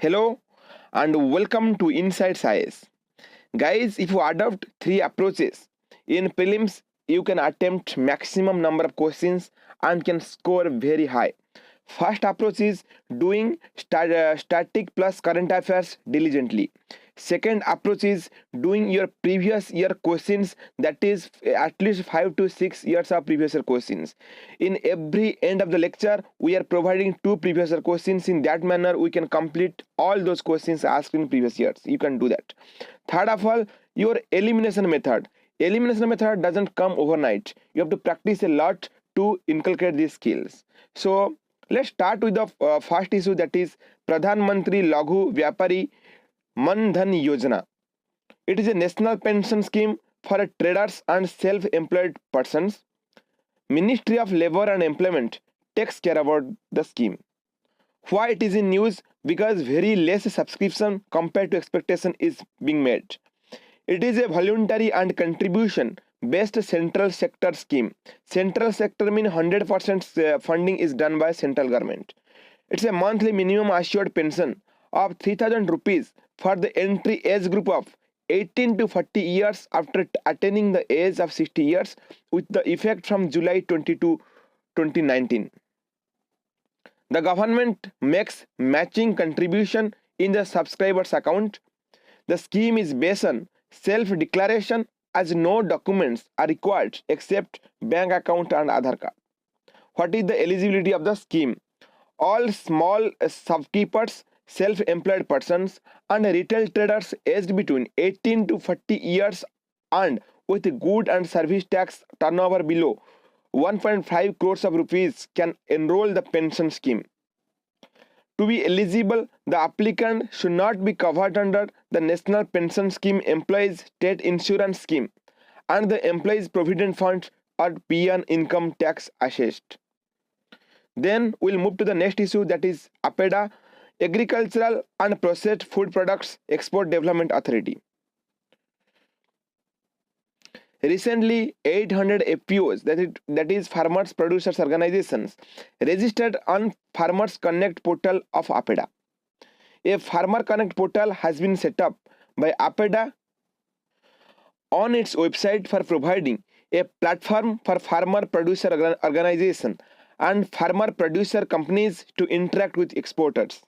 Hello and welcome to Inside Science. Guys, if you adopt three approaches in prelims, you can attempt maximum number of questions and can score very high. First approach is doing static plus current affairs diligently. Second approach is doing your previous year questions, that is at least 5 to 6 years of previous year questions. In every end of the lecture, we are providing two previous year questions. In that manner, we can complete all those questions asked in previous years. You can do that. Third of all, your elimination method. Elimination method doesn't come overnight. You have to practice a lot to inculcate these skills. So let's start with the first issue, that is Pradhan Mantri Laghu Vyapari Maan Yojana. It is a national pension scheme for traders and self-employed persons. Ministry of Labor and Employment takes care about the scheme. Why it is in news? Because very less subscription compared to expectation is being made. It is a voluntary and contribution based central sector scheme. Central sector means 100% funding is done by central government. It's a monthly minimum assured pension of 3,000 rupees for the entry age group of 18 to 40 years after attaining the age of 60 years with the effect from July 22, 2019. The government makes matching contribution in the subscriber's account. The scheme is based on self-declaration as no documents are required except bank account and Aadhaar card. What is the eligibility of the scheme? All small shopkeepers, self-employed persons and retail traders aged between 18 to 40 years and with good and service tax turnover below 1.5 crores of rupees can enroll the pension scheme. To be eligible, the applicant should not be covered under the National Pension Scheme Employees State Insurance Scheme and the Employees Provident Fund or PN income tax assessed. Then we'll move to the next issue, that is APEDA, Agricultural and Processed Food Products Export Development Authority. Recently, 800 FPOs, that is Farmers Producers Organizations, registered on Farmers Connect portal of APEDA. A Farmer Connect portal has been set up by APEDA on its website for providing a platform for farmer producer organization and farmer producer companies to interact with exporters.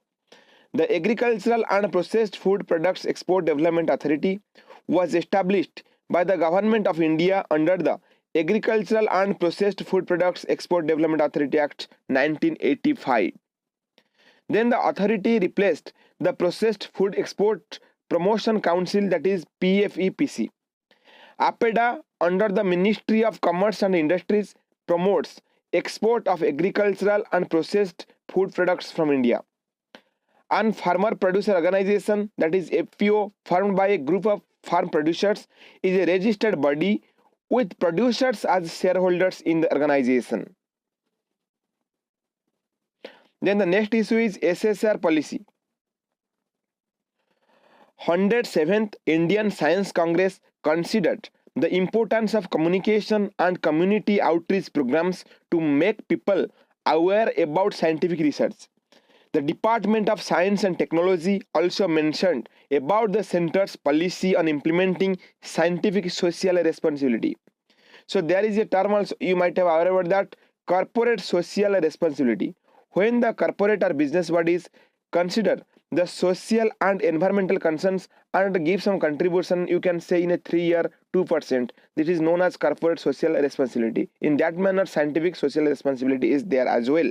The Agricultural and Processed Food Products Export Development Authority was established by the Government of India under the Agricultural and Processed Food Products Export Development Authority Act 1985. Then the authority replaced the Processed Food Export Promotion Council, that is PFEPC. APEDA under the Ministry of Commerce and Industries promotes export of agricultural and processed food products from India. And Farmer Producer Organization, that is FPO, formed by a group of farm producers, is a registered body with producers as shareholders in the organization. Then the next issue is SSR Policy. 107th Indian Science Congress considered the importance of communication and community outreach programs to make people aware about scientific research. The Department of Science and Technology also mentioned about the center's policy on implementing scientific social responsibility. So there is a term also you might have aware about that, corporate social responsibility. When the corporate or business bodies consider the social and environmental concerns and give some contribution, you can say in a 3-year 2%, this is known as corporate social responsibility. In that manner, scientific social responsibility is there as well.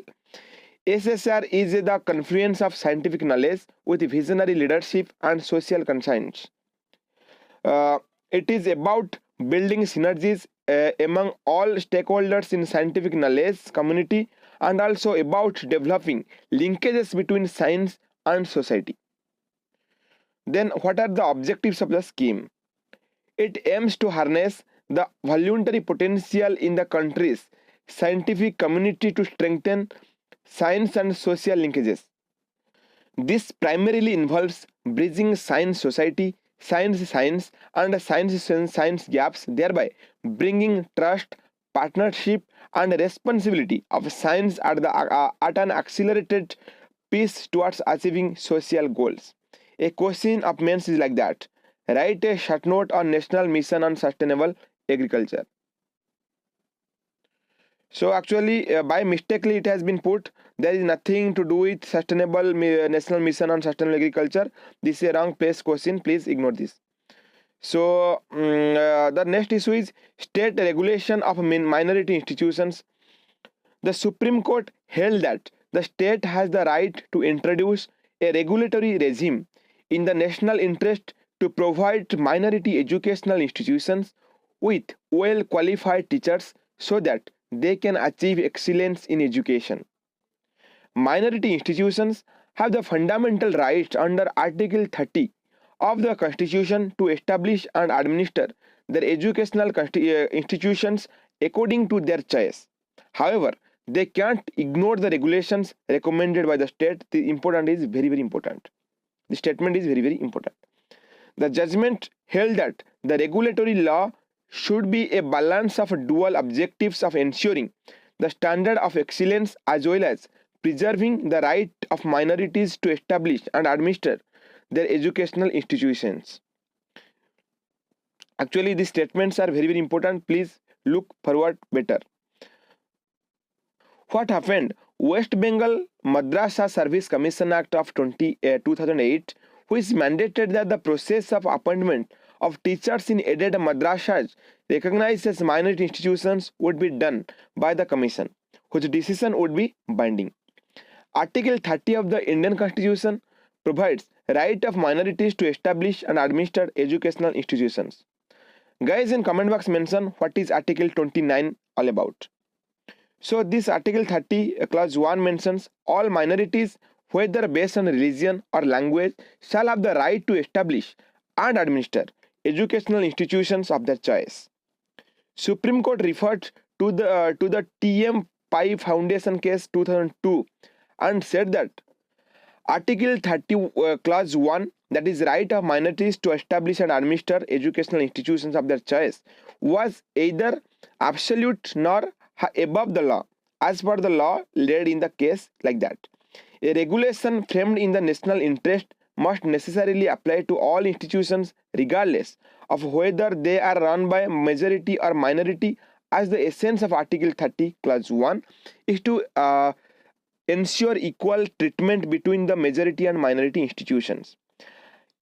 SSR is the confluence of scientific knowledge with visionary leadership and social conscience. It is about building synergies among all stakeholders in scientific knowledge community and also about developing linkages between science and society. Then what are the objectives of the scheme? It aims to harness the voluntary potential in the country's scientific community to strengthen science and social linkages. This primarily involves bridging science-society, science-science and science gaps, thereby bringing trust, partnership and responsibility of science at an accelerated peace towards achieving social goals. A question of mains is like that. Write a short note on National Mission on Sustainable Agriculture. So actually, by mistakenly it has been put. There is nothing to do with sustainable National Mission on Sustainable Agriculture. This is a wrong place question. Please ignore this. So the next issue is state regulation of minority institutions. The Supreme Court held that the state has the right to introduce a regulatory regime in the national interest to provide minority educational institutions with well qualified teachers so that they can achieve excellence in education. Minority institutions have the fundamental rights under Article 30 of the Constitution to establish and administer their educational institutions according to their choice. However, they can't ignore the regulations recommended by the state. The important is very, very important. The statement is very, very important. The judgment held that the regulatory law should be a balance of dual objectives of ensuring the standard of excellence as well as preserving the right of minorities to establish and administer their educational institutions. Actually, these statements are very, very important. Please look forward better. What happened? West Bengal Madrasa Service Commission Act of 2008, which mandated that the process of appointment of teachers in aided madrasas recognized as minority institutions would be done by the commission, whose decision would be binding. Article 30 of the Indian Constitution provides right of minorities to establish and administer educational institutions. Guys, in comment box mention what is Article 29 all about. So this Article 30 clause 1 mentions all minorities, whether based on religion or language, shall have the right to establish and administer educational institutions of their choice. Supreme Court referred to the TM Pai Foundation case 2002 and said that Article 30 clause 1, that is right of minorities to establish and administer educational institutions of their choice, was either absolute nor above the law as per the law laid in the case like that. A regulation framed in the national interest must necessarily apply to all institutions regardless of whether they are run by majority or minority, as the essence of Article 30 clause 1 is to ensure equal treatment between the majority and minority institutions.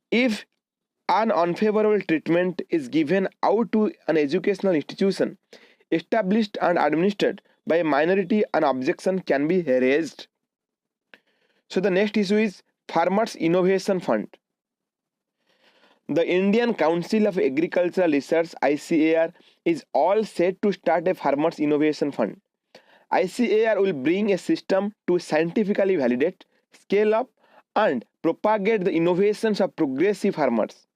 If an unfavorable treatment is given out to an educational institution established and administered by a minority, an objection can be raised. So the next issue is Farmers Innovation Fund. The Indian Council of Agricultural Research (ICAR) is all set to start a Farmers Innovation Fund. ICAR will bring a system to scientifically validate, scale up, and propagate the innovations of progressive farmers.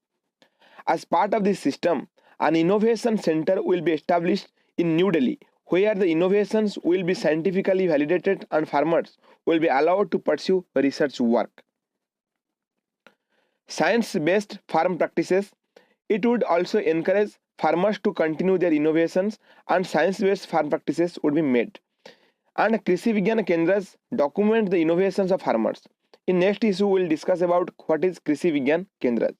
As part of this system, an innovation center will be established in New Delhi, where the innovations will be scientifically validated and farmers will be allowed to pursue research work. Science-based farm practices. It would also encourage farmers to continue their innovations, and science-based farm practices would be made. And Krishi Vigyan Kendras document the innovations of farmers. In next issue, we will discuss about what is Krishi Vigyan Kendras.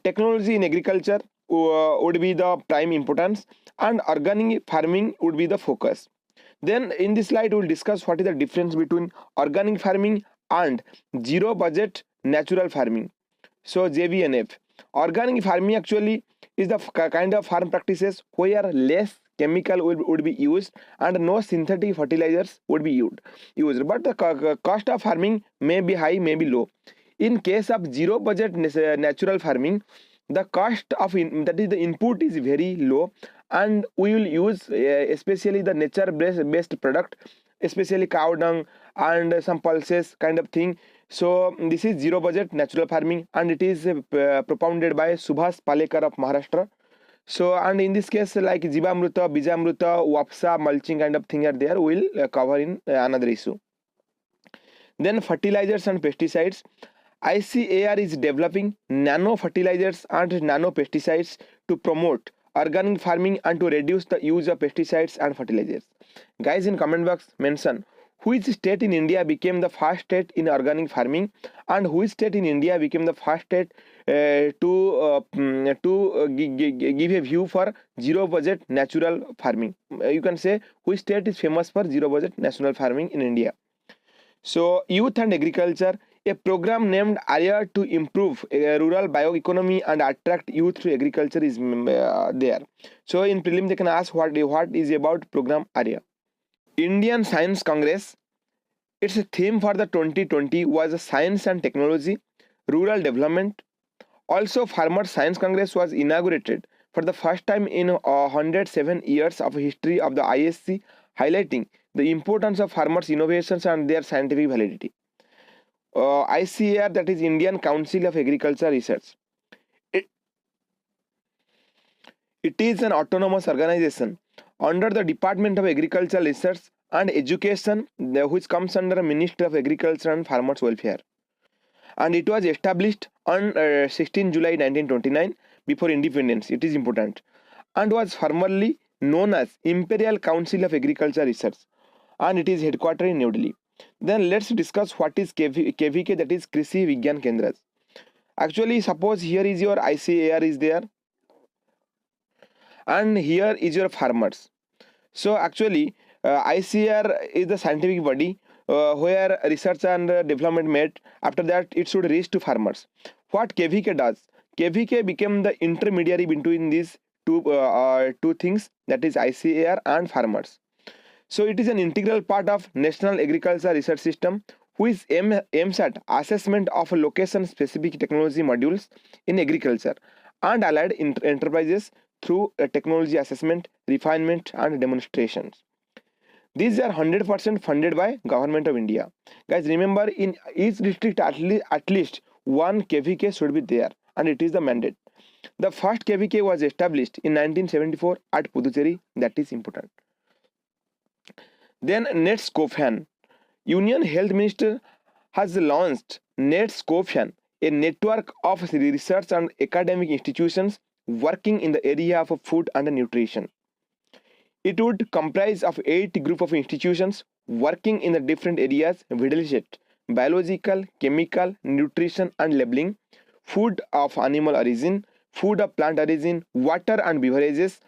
Technology in agriculture would be the prime importance, and organic farming would be the focus. Then in this slide we will discuss what is the difference between organic farming and zero budget natural farming. So JVNF. Organic farming actually is the kind of farm practices where less chemical would be used and no synthetic fertilizers would be used, but the cost of farming may be high, may be low. In case of zero budget natural farming, the cost of that is the input is very low, and we will use especially the nature based product, especially cow dung and some pulses kind of thing. So this is zero budget natural farming, and it is propounded by Subhas Palekar of Maharashtra. So, and in this case, like Jivamruta, Bijamruta, Wapsa, mulching kind of thing are there, we will cover in another issue. Then fertilizers and pesticides. ICAR is developing nano fertilizers and nano pesticides to promote organic farming and to reduce the use of pesticides and fertilizers. Guys, in comment box mention Which state in India became the first state in organic farming, and which state in India became the first state to give a view for zero budget natural farming? You can say which state is famous for zero budget natural farming in India. So youth and agriculture, a program named Arya to improve rural bioeconomy and attract youth to agriculture is there. So in prelim they can ask what is about program Arya. Indian Science Congress, its theme for the 2020 was science and technology, rural development. Also, Farmer Science Congress was inaugurated for the first time in 107 years of history of the ISC, highlighting the importance of farmers' innovations and their scientific validity. ICAR, that is Indian Council of Agriculture Research. It is an autonomous organization under the Department of Agricultural Research and Education, which comes under Ministry of Agriculture and Farmers Welfare. And it was established on 16 July 1929 before independence. It is important. And was formerly known as Imperial Council of Agriculture Research. And it is headquartered in New Delhi. Then let's discuss what is KVK, that is Krishi Vigyan Kendras. Actually, suppose here is your ICAR is there, and here is your farmers. So actually ICAR is the scientific body where research and development made. After that it should reach to farmers. What KVK does, KVK became the intermediary between these two things, that is ICAR and farmers. So it is an integral part of National Agriculture Research System, which aims at assessment of location specific technology modules in agriculture and allied enterprises through technology assessment, refinement and demonstrations. These are 100% funded by Government of India. Guys, remember, in each district at least one KVK should be there, and it is the mandate. The first KVK was established in 1974 at Puducherry. That is important. Then NetsCofan, Union Health Minister has launched NetsCofan, a network of research and academic institutions working in the area of food and nutrition. It would comprise of 8 group of institutions working in the different areas: biological, chemical, nutrition and labeling, food of animal origin, food of plant origin, water and beverages,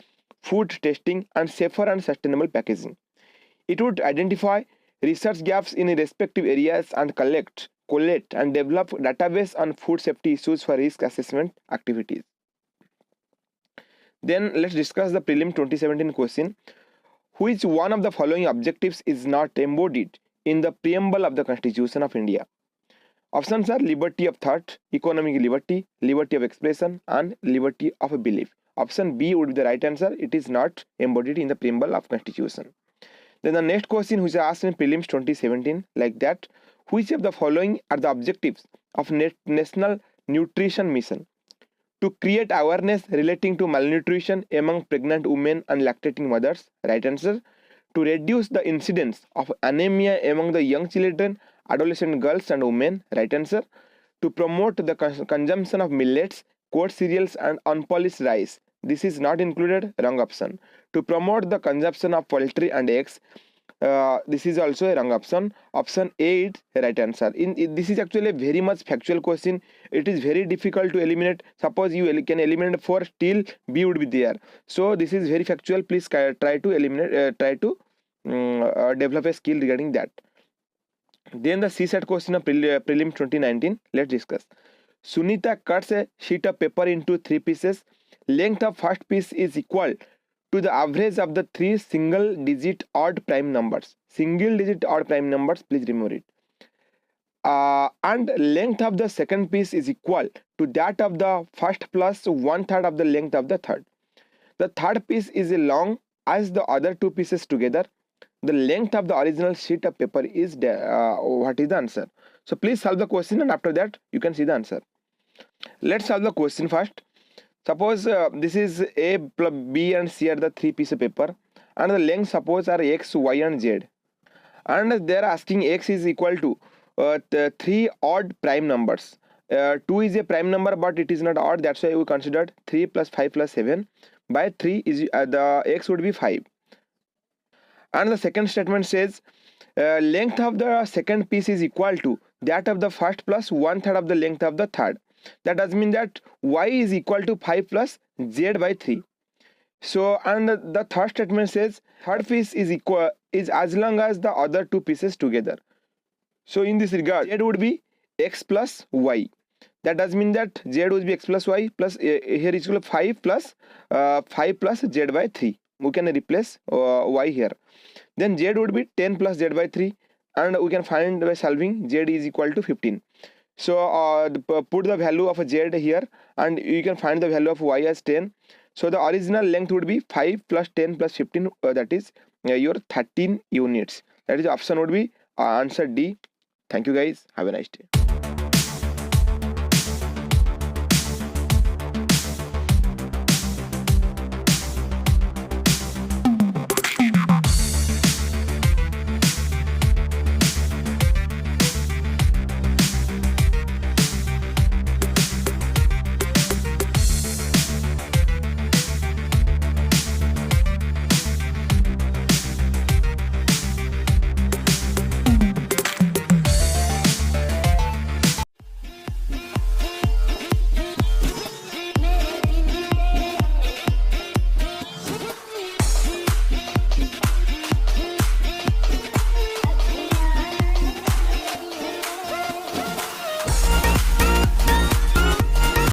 food testing and safer and sustainable packaging. It would identify research gaps in respective areas and collect and develop database on food safety issues for risk assessment activities. Then let's discuss the prelim 2017 question. Which one of the following objectives is not embodied in the preamble of the Constitution of India? Options are liberty of thought, economic liberty, liberty of expression and liberty of belief. Option B would be the right answer. It is not embodied in the preamble of Constitution. Then the next question, which is asked in prelims 2017, like that: which of the following are the objectives of National Nutrition Mission? To create awareness relating to malnutrition among pregnant women and lactating mothers. Right answer. To reduce the incidence of anemia among the young children, adolescent girls and women. Right answer. To promote the consumption of millets, coarse cereals and unpolished rice. This is not included. Wrong option. To promote the consumption of poultry and eggs. This is also a wrong option. Option A is right answer. This is actually a very much factual question. It is very difficult to eliminate. Suppose you can eliminate 4, still B would be there. So this is very factual. Please try to eliminate. Develop a skill regarding that. Then the CSAT question of prelim 2019. Let's discuss. Sunita cuts a sheet of paper into 3 pieces. Length of first piece is equal to the average of the 3 single digit odd prime numbers. Single digit odd prime numbers, please remember it. And length of the second piece is equal to that of the first plus 1/3 of the length of the third. The third piece is as long as the other 2 pieces together. The length of the original sheet of paper is what is the answer? So please solve the question, and after that you can see the answer. Let's solve the question first. Suppose this is A, B and C are the 3 pieces of paper, and the length suppose are X, Y and Z, and they are asking X is equal to 3 odd prime numbers. 2 is a prime number but it is not odd, that's why we considered 3 plus 5 plus 7 by 3 is the X would be 5. And the second statement says length of the second piece is equal to that of the first plus 1/3 of the length of the third. That does mean that y is equal to 5 plus z by 3. So, and the third statement says third piece is as long as the other two pieces together. So in this regard, z would be x plus y. That does mean that z would be x plus y plus here is equal to 5 plus z by 3. We can replace y here. Then z would be 10 plus z by 3, and we can find by solving z is equal to 15. So put the value of z here, and you can find the value of y as 10. So the original length would be 5 plus 10 plus 15, that is your 13 units. That is option would be answer D. Thank you guys. Have a nice day.